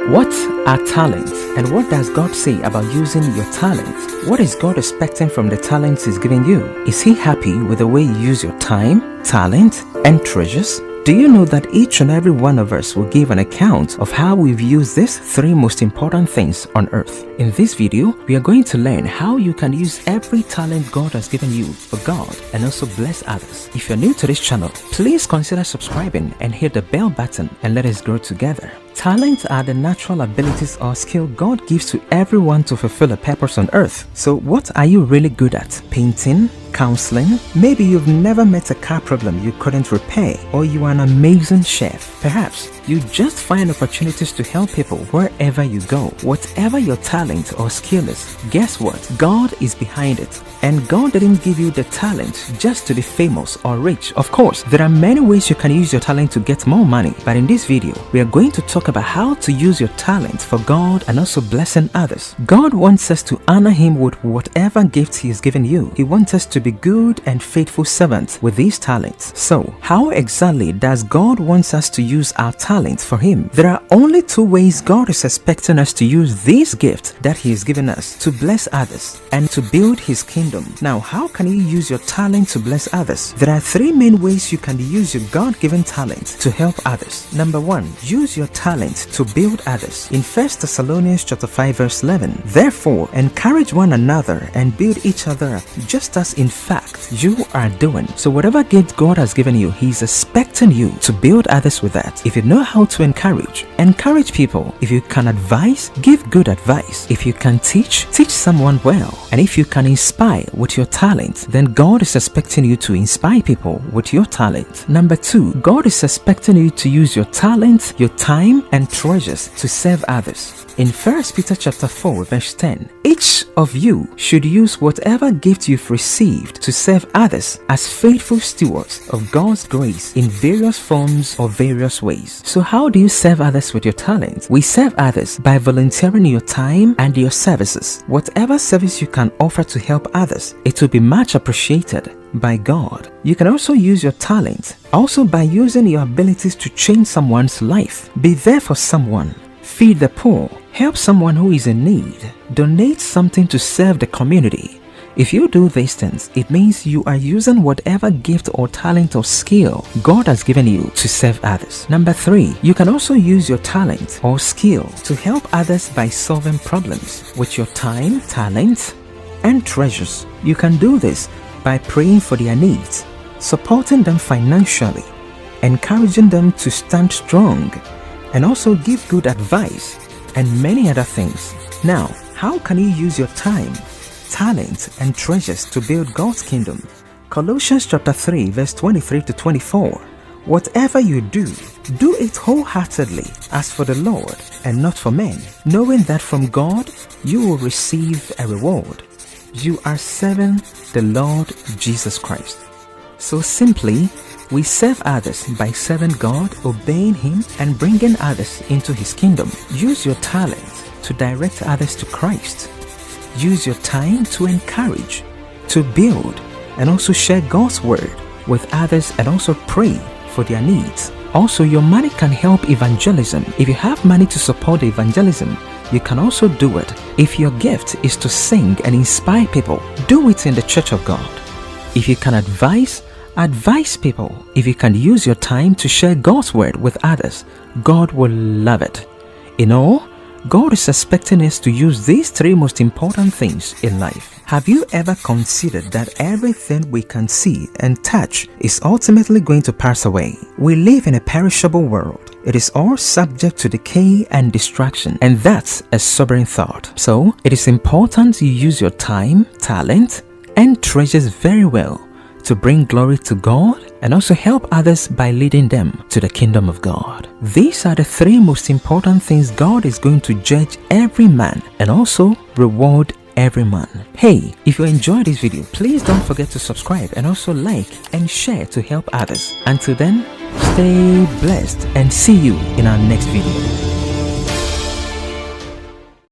What are talents, and what does God say about using your talents? What is God expecting from the talents He's giving you? Is He happy with the way you use your time, talent, and treasures? Do you know that each and every one of us will give an account of how we've used these three most important things on earth? In this video, we are going to learn how you can use every talent God has given you for God and also bless others. If you're new to this channel, please consider subscribing and hit the bell button and let us grow together. Talents are the natural abilities or skill God gives to everyone to fulfill a purpose on earth. So what are you really good at? Painting? Counseling? Maybe you've never met a car problem you couldn't repair, or you are an amazing chef. Perhaps you just find opportunities to help people wherever you go. Whatever your talent or skill is, guess what? God is behind it. And God didn't give you the talent just to be famous or rich. Of course, there are many ways you can use your talent to get more money, but in this video, we are going to talk about how to use your talent for God and also blessing others. God wants us to honor Him with whatever gifts He has given you. He wants us to be good and faithful servants with these talents. So, how exactly does God want us to use our talents for Him? There are only two ways God is expecting us to use these gifts that He has given us to bless others and to build His kingdom. Now, how can you use your talent to bless others? There are three main ways you can use your God-given talent to help others. Number one, use your talent to build others. In 1 Thessalonians chapter 5 verse 11, therefore, encourage one another and build each other up, just as in fact you are doing. So whatever gift God has given you, He's expecting you to build others with that. If you know how to encourage people. If you can advise, give good advice. If you can teach someone well. And if you can inspire with your talent, then God is expecting you to inspire people with your talent. Number two, God is expecting you to use your talent, your time, and treasures to serve others. In 1 Peter chapter 4 verse 10, each of you should use whatever gift you've received to serve others as faithful stewards of God's grace in various forms or various ways. So how do you serve others with your talent? We serve others by volunteering your time and your services. Whatever service you can offer to help others, it will be much appreciated by God. You can also use your talent also by using your abilities to change someone's life. Be there for someone. Feed the poor. Help someone who is in need. Donate something to serve the community. If you do these things, it means you are using whatever gift or talent or skill God has given you to serve others. Number three, you can also use your talent or skill to help others by solving problems with your time, talent, and treasures. You can do this by praying for their needs, supporting them financially, encouraging them to stand strong, and also give good advice and many other things. Now, how can you use your time, talent, and treasures to build God's kingdom? Colossians chapter 3 verse 23 to 24. Whatever you do, do it wholeheartedly as for the Lord and not for men, knowing that from God you will receive a reward. You are serving the Lord Jesus Christ. So simply, we serve others by serving God, obeying Him, and bringing others into His kingdom. Use your talent to direct others to Christ. Use your time to encourage, to build, and also share God's word with others, and also pray for their needs. Also, your money can help evangelism. If you have money to support the evangelism, you can also do it. If your gift is to sing and inspire people, do it in the church of God. If you can advise people. If you can use your time to share God's word with others, God will love it. In all, God is expecting us to use these three most important things in life. Have you ever considered that everything we can see and touch is ultimately going to pass away? We live in a perishable world. It is all subject to decay and destruction, and that's a sobering thought. So, it is important you use your time, talent, and treasures very well to bring glory to God and also help others by leading them to the kingdom of God. These are the three most important things God is going to judge every man and also reward every man. Hey, if you enjoyed this video, please don't forget to subscribe and also like and share to help others. Until then, stay blessed and see you in our next video.